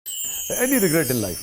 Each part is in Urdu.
Any regret in life?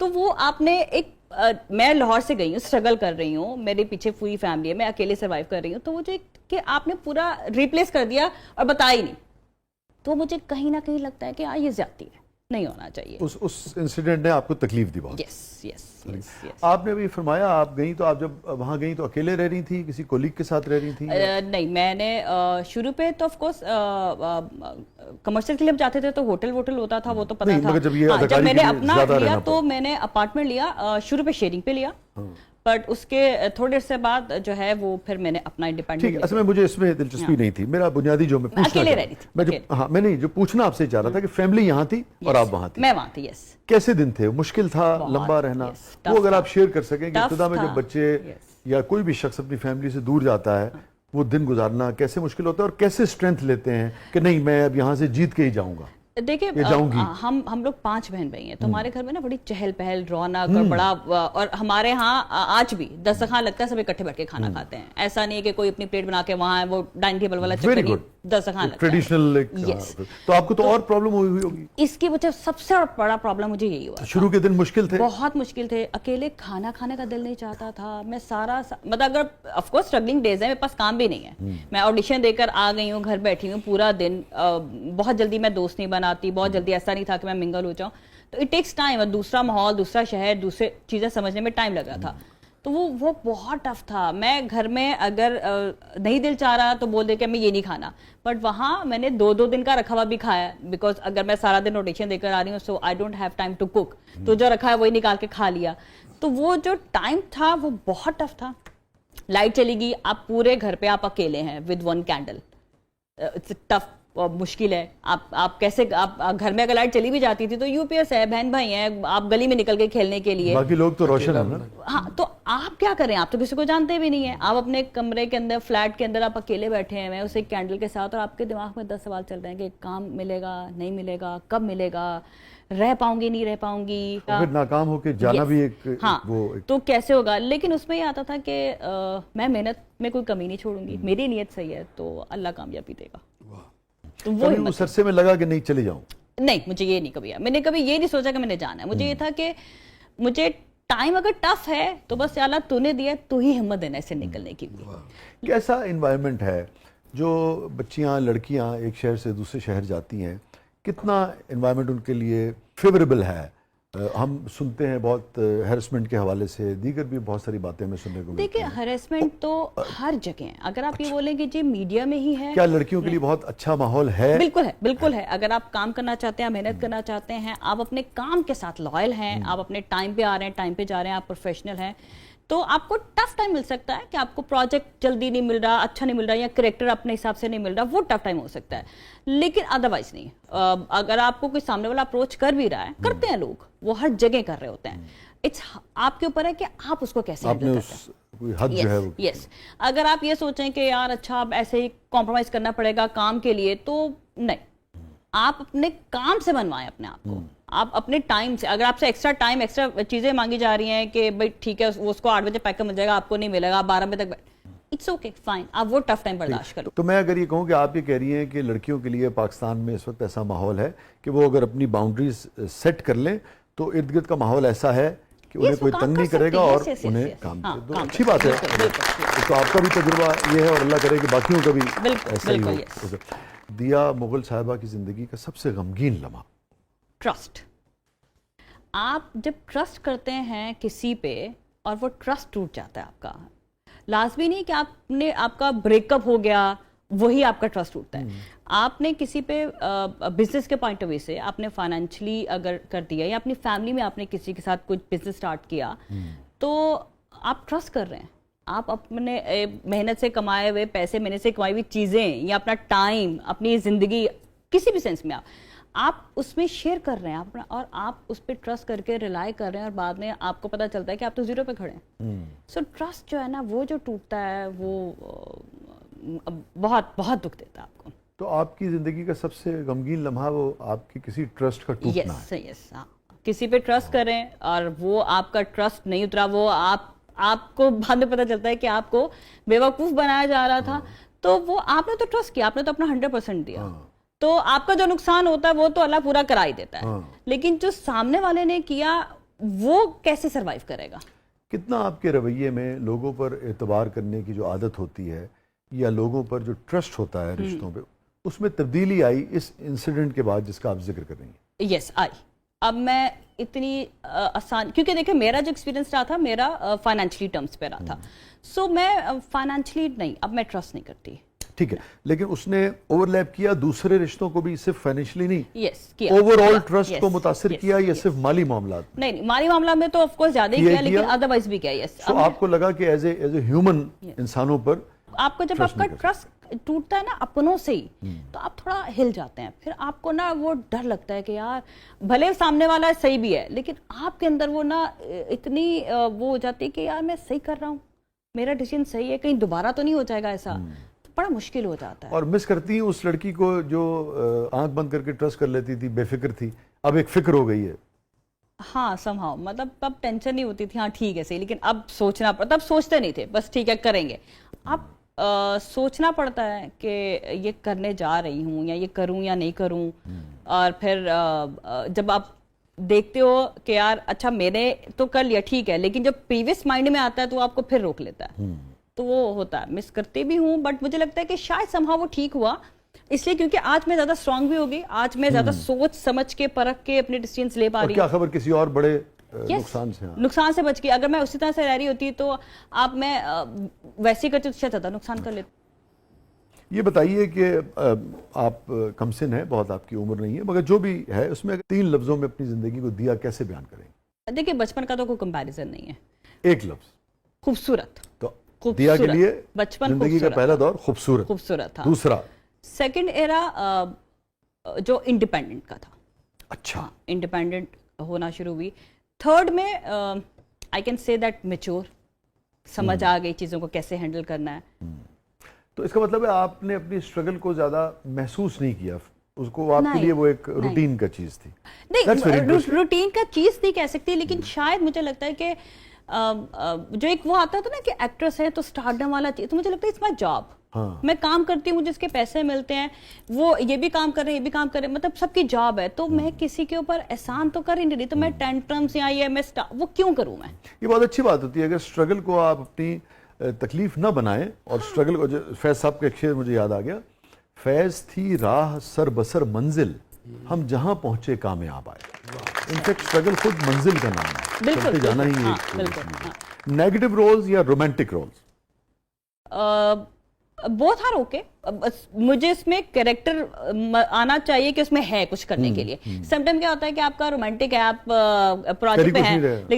تو وہ آپ نے ایک میں لاہور سے گئی ہوں, اسٹرگل کر رہی ہوں, میرے پیچھے پوری فیملی ہے, میں اکیلے سروائیو کر رہی ہوں, تو وہ جو کہ آپ نے پورا ریپلیس کر دیا اور بتایا ہی نہیں, تو مجھے کہیں نہ کہیں لگتا ہے کہ یہ زیادتی ہے, نہیں ہونا چاہیے. اس انسیڈنٹ نے آپ کو تکلیف دی بہت. یس. آپ نے بھی فرمایا آپ گئیں تو آپ جب وہاں گئیں تو اکیلے رہ رہی تھی, کسی کولیگ کے ساتھ رہ رہی تھی؟ نہیں, میں نے شروع پہ تو آف کورس کمرشل کے لیے ہم جاتے تھے تو ہوٹل ہوتا تھا, وہ تو پتا تھا. جب میں نے اپنا لیا تو میں نے اپارٹمنٹ لیا, شروع پہ شیئرنگ پہ لیا, بٹ اس کے تھوڑے دیر سے بعد جو ہے وہ پھر میں نے اپنا انڈیپینڈنٹ. اصل میں مجھے اس میں دلچسپی نہیں تھی, میرا بنیادی جو میں پوچھنا اکیلے رہ رہی تھی. میں نہیں جو پوچھنا آپ سے چاہ رہا تھا کہ فیملی یہاں تھی اور آپ وہاں تھی. میں وہاں تھی. یس. کیسے دن تھے؟ مشکل تھا لمبا رہنا؟ وہ اگر آپ شیئر کر سکیں کہ ابتدا میں جب بچے یا کوئی بھی شخص اپنی فیملی سے دور جاتا ہے وہ دن گزارنا کیسے مشکل ہوتا ہے اور کیسے اسٹرینتھ لیتے ہیں کہ نہیں میں اب یہاں سے جیت کے ہی جاؤں گا. دیکھیں ہم لوگ 5 بہن بھائی ہیں, تو ہمارے گھر میں نا بڑی چہل پہل, رونق اور بڑا, اور ہمارے ہاں آج بھی دسترخوان لگتا ہے, سب اکٹھے بیٹھ کے کھانا کھاتے ہیں. ایسا نہیں ہے کہ کوئی اپنی پلیٹ بنا کے وہاں ہے, وہ ڈائننگ ٹیبل والا چکر نہیں, دسترخوان لگتا ہے. ٹریڈیشنل. تو آپ کو تو اور پرابلم ہوئی ہوگی اس کی وجہ. سب سے بڑا پرابلم مجھے یہی ہوا. شروع کے دن مشکل تھے, بہت مشکل تھے, اکیلے کھانا کھانے کا دل نہیں چاہتا تھا. میں سارا مطلب اگر آف کورس اسٹرگلنگ ڈیز ہیں, میرے پاس کام بھی نہیں ہے, میں آڈیشن دے کر آ گئی ہوں, گھر بیٹھی ہوں پورا دن. بہت جلدی میں دوست نہیں بناتی, بہت جلدی ایسا نہیں تھا کہ میں منگل ہو جاؤں, تو اٹ ٹیکس ٹائم. دوسرا ماحول, دوسرا شہر, دوسرے چیزیں سمجھنے میں ٹائم لگ رہا تھا, تو وہ بہت ٹف تھا. میں گھر میں اگر نہیں دل چاہ رہا تو بول دے کہ میں یہ نہیں کھانا, بٹ وہاں میں نے 2 دن کا رکھا ہوا بھی کھایا, بیکاز اگر میں سارا دن روٹیشن دے کر آ رہی ہوں, so I don't have time to cook, تو جو رکھا ہے وہی نکال کے کھا لیا. تو وہ جو ٹائم تھا وہ بہت ٹف تھا. لائٹ چلی گئی, آپ پورے گھر پہ آپ اکیلے ہیں ود 1 کینڈل. اٹس ٹف, مشکل ہے. آپ کیسے, آپ گھر میں اگر لائٹ چلی بھی جاتی تھی تو یو پی ایس ہے, بہن بھائی ہیں, آپ گلی میں نکل کے کھیلنے کے لیے, باقی لوگ تو روشن ہیں نا. ہاں, تو آپ کیا کریں, آپ تو کسی کو جانتے بھی نہیں ہیں, آپ اپنے کمرے کے اندر, فلیٹ کے اندر آپ اکیلے بیٹھے ہیں اس ایک کینڈل کے ساتھ, اور آپ کے دماغ میں 10 سوال چل رہے ہیں کہ کام ملے گا نہیں ملے گا, کب ملے گا, رہ پاؤں گی نہیں رہ پاؤں گی, پھر ناکام ہو کے جانا بھی ایک. ہاں, تو کیسے ہوگا. لیکن اس میں یہ آتا تھا کہ میں محنت میں کوئی کمی نہیں چھوڑوں گی, میری نیت صحیح ہے تو اللہ کامیابی دے گا. کبھی اس عرصے میں لگا کہ نہیں چلے جاؤں؟ نہیں, مجھے یہ نہیں کبھی, میں نے کبھی یہ نہیں سوچا کہ میں نے جانا ہے. مجھے یہ تھا کہ مجھے ٹائم اگر ٹف ہے تو بس یا اللہ تو نے دیا, تو ہی ہمت دینا اسے نکلنے کی. کیسا انوائرمنٹ ہے جو بچیاں لڑکیاں ایک شہر سے دوسرے شہر جاتی ہیں, کتنا انوائرمنٹ ان کے لیے فیوریبل ہے؟ ہم سنتے ہیں بہت ہیرسمنٹ کے حوالے سے, دیگر بھی بہت ساری باتیں ہمیں سننے کو. دیکھیں ہیرسمنٹ تو ہر جگہ ہے. اگر آپ یہ بولیں کہ جی میڈیا میں ہی ہے, کیا لڑکیوں کے لیے بہت اچھا ماحول ہے؟ بالکل ہے, بالکل ہے. اگر آپ کام کرنا چاہتے ہیں, محنت کرنا چاہتے ہیں, آپ اپنے کام کے ساتھ لائل ہیں, آپ اپنے ٹائم پہ آ رہے ہیں, ٹائم پہ جا رہے ہیں, آپ پروفیشنل ہیں, تو آپ کو ٹف ٹائم مل سکتا ہے کہ آپ کو پروجیکٹ جلدی نہیں مل رہا, اچھا نہیں مل رہا, یا کریکٹر اپنے حساب سے نہیں مل رہا, وہ ٹف ٹائم ہو سکتا ہے. لیکن ادروائز نہیں. اگر آپ کو کوئی سامنے والا اپروچ کر بھی رہا ہے, کرتے ہیں لوگ, وہ ہر جگہ کر رہے ہوتے ہیں, اٹس آپ کے اوپر ہے کہ آپ اس کو کیسے ہینڈل کرتے ہیں. کوئی حد جو ہے. یس, اگر آپ یہ سوچیں کہ یار اچھا اب ایسے ہی کمپرومائز کرنا پڑے گا کام کے لیے, تو نہیں, آپ اپنے کام سے بنوائیں اپنے آپ کو, آپ اپنے ٹائم سے. اگر آپ سے ایکسٹرا ٹائم, ایکسٹرا چیزیں مانگی جا رہی ہیں کہ بھائی ٹھیک ہے اس کو 8 بجے پیک کر مل جائے گا, آپ کو نہیں ملے گا, 12 بجے تک, اٹس اوکے, فائن, آپ وہ ٹف ٹائم برداشت کرو. تو میں اگر یہ کہوں کہ آپ یہ کہہ رہی ہیں کہ لڑکیوں کے لیے پاکستان میں اس وقت ایسا ماحول ہے کہ وہ اگر اپنی باؤنڈریز سیٹ کر لیں تو ارد گرد کا ماحول ایسا ہے کہ انہیں کوئی تنگ نہیں کرے گا اور انہیں کام کرے. تو اچھی بات ہے. تو آپ کا بھی تجربہ یہ ہے, اور اللہ کرے کہ باقیوں کا بھی ایسا ہی ہو. دیا مغل صاحبہ کی زندگی کا سب سے غمگین لمحہ؟ ٹرسٹ. آپ جب ٹرسٹ کرتے ہیں کسی پہ اور وہ ٹرسٹ ٹوٹ جاتا ہے آپ کا, لازمی نہیں کہ آپ کا بریک اپ ہو گیا وہی آپ کا ٹرسٹ ٹوٹتا ہے. آپ نے کسی پہ بزنس کے پوائنٹ آف ویو سے آپ نے فائنینشلی اگر کر دیا, یا اپنی فیملی میں آپ نے کسی کے ساتھ کچھ بزنس سٹارٹ کیا, تو آپ ٹرسٹ کر رہے ہیں, آپ اپنے محنت سے کمائے ہوئے پیسے, محنت سے کمائی ہوئی چیزیں, یا اپنا ٹائم, اپنی زندگی کسی بھی سینس میں آپ اس میں شیئر کر رہے ہیں اپنا, اور آپ اس پہ ٹرسٹ کر کے ریلائی کر رہے ہیں, اور بعد میں آپ کو پتہ چلتا ہے کہ آپ تو 0 پہ کھڑے ہیں. سو ٹرسٹ جو ہے نا, وہ جو ٹوٹتا ہے وہ بہت بہت دکھ دیتا ہے آپ کو. تو آپ کی زندگی کا سب سے غمگین لمحہ وہ آپ کی کسی ٹرسٹ کا ٹوٹنا ہے؟ یس, ہاں, کسی پہ ٹرسٹ کریں اور وہ آپ کا ٹرسٹ نہیں اترا, وہ آپ کو بعد میں پتہ چلتا ہے کہ آپ کو بیوقوف بنایا جا رہا تھا, تو وہ آپ نے تو ٹرسٹ کیا, آپ نے تو اپنا 100% دیا, تو آپ کا جو نقصان ہوتا ہے وہ تو اللہ پورا کرا ہی دیتا ہے. لیکن جو سامنے والے نے کیا وہ کیسے سروائیو کرے گا؟ کتنا آپ کے رویے میں لوگوں پر اعتبار کرنے کی جو عادت ہوتی ہے یا لوگوں پر جو ٹرسٹ ہوتا ہے رشتوں پہ، اس میں تبدیلی آئی اس انسیڈنٹ کے بعد جس کا آپ ذکر کر رہی ہیں؟ یس آئی. اب میں اتنی آسان، کیونکہ دیکھیں میرا جو ایکسپیرینس رہا تھا میرا فائنینشلی ٹرمز پہ رہا تھا، سو میں فائنینشلی نہیں، اب میں ٹرسٹ نہیں کرتی. ٹھیک ہے، لیکن اس نے اوور لیپ کیا دوسرے رشتوں کو بھی، صرف فائنینشلی نہیں، یس کیا، اوور آل ٹرسٹ کو متاثر کیا یا صرف مالی معاملات؟ نہیں مالی معاملہ میں تو آف کورس زیادہ ہی کیا، لیکن ادروائز بھی کیا. یس. تو آپ کو لگا کہ ایز اے ہیومن انسانوں پر آپ کو جب آپ کا ٹرسٹ ٹوٹتا ہے نا اپنوں سے ہی، تو آپ تھوڑا ہل جاتے ہیں، پھر آپ کو نا وہ ڈر لگتا ہے کہ یار بھلے سامنے والا صحیح بھی ہے لیکن آپ کے اندر وہ نا اتنی وہ ہو جاتی ہے کہ یار میں صحیح کر رہا ہوں، میرا ڈیسیژن صحیح ہے، کہیں دوبارہ تو نہیں ہو جائے گا ایسا، تو بڑا مشکل ہو جاتا ہے. اور مس کرتی ہیں اس لڑکی کو جو آنکھ بند کر کے ٹرسٹ کر لیتی تھی، بے فکر تھی، اب ایک فکر ہو گئی ہے. ہاں سم ہاؤ، مطلب تب ٹینشن نہیں ہوتی تھی، ہاں ٹھیک ہے صحیح، لیکن اب سوچنا پڑتا، تب سوچتے نہیں تھے، بس ٹھیک ہے کریں گے. اب سوچنا پڑتا ہے کہ یہ کرنے جا رہی ہوں یا یہ کروں یا نہیں کروں. اور پھر جب آپ دیکھتے ہو کہ یار اچھا میں نے تو کر لیا ٹھیک ہے، لیکن جب پریویس مائنڈ میں آتا ہے تو آپ کو پھر روک لیتا ہے. تو وہ ہوتا ہے، مس کرتے بھی ہوں، بٹ مجھے لگتا ہے کہ شاید سم ہاؤ وہ ٹھیک ہوا، اس لیے کیونکہ آج میں زیادہ اسٹرانگ بھی ہوگی، آج میں زیادہ سوچ سمجھ کے پرکھ کے اپنے ڈیسیژنز لے پا رہی ہوں. کیا خبر کسی اور بڑے نقصان سے؟ نقصان سے بچ گئی. اگر میں اسی طرح سے رہ رہی ہوتی تو آپ میں ویسے کرتی تو زیادہ نقصان کر لیتی. یہ بتائیے کہ آپ کم سن ہیں، بہت آپ کی عمر نہیں ہے، مگر جو بھی ہے اس میں 3 لفظوں میں اپنی زندگی کو دیا کیسے بیان کریں گے؟ دیکھیں بچپن کا تو کوئی کمپیریزن نہیں ہے. ایک لفظ. خوبصورت. تو دیا کے لیے بچپن زندگی کا پہلا دور خوبصورت تھا. دوسرا سیکنڈ ایرا جو انڈیپینڈنٹ کا تھا. اچھا. انڈیپینڈنٹ ہونا شروع ہوئی. تھرڈ میں I can say that mature, سمجھ آ گئی چیزوں کو کیسے ہینڈل کرنا ہے. تو اس کا مطلب ہے آپ نے اپنی اسٹرگل کو زیادہ محسوس نہیں کیا، اس کو آپ کے لیے وہ ایک روٹین کا چیز تھی؟ نہیں روٹین کا چیز نہیں کہہ سکتی، لیکن شاید مجھے لگتا ہے کہ جو ایک وہ آتا تھا نا کہ ایکٹریس ہے تو اسٹارڈم والا چیز، تو مجھے لگتا ہے اٹس مائی جاب. میں کام کرتی ہوں جس کے پیسے ملتے ہیں، وہ یہ بھی کام کر رہے ہیں یہ بھی کام کر رہے ہیں، مطلب سب کی جاب ہے، تو میں کسی کے اوپر احسان تو کر ہی نہیں رہی، تو میں ٹینٹرمز یا یہ میں وہ کیوں کروں میں؟ یہ بہت اچھی بات ہوتی ہے اگر اسٹرگل کو آپ اپنی تکلیف نہ بنائیں. اور اسٹرگل کو، فیض صاحب کا ایک شعر مجھے یاد آ گیا، فیض تھی راہ سر بسر منزل، ہم جہاں پہنچے کامیاب آئے. انفیکٹ اسٹرگل خود منزل کا نام ہے، چلتے جانا ہی ایک. نیگیٹو رولز یا romantic roles? Both are okay. مجھے اس میں کریکٹر آنا چاہیے کہ اس میں ہے کچھ کرنے کے لیے. سم ٹائم کیا ہوتا ہے کہ آپ کا رومانٹک ہے، آپ پروجیکٹ پہ ہیں لیکن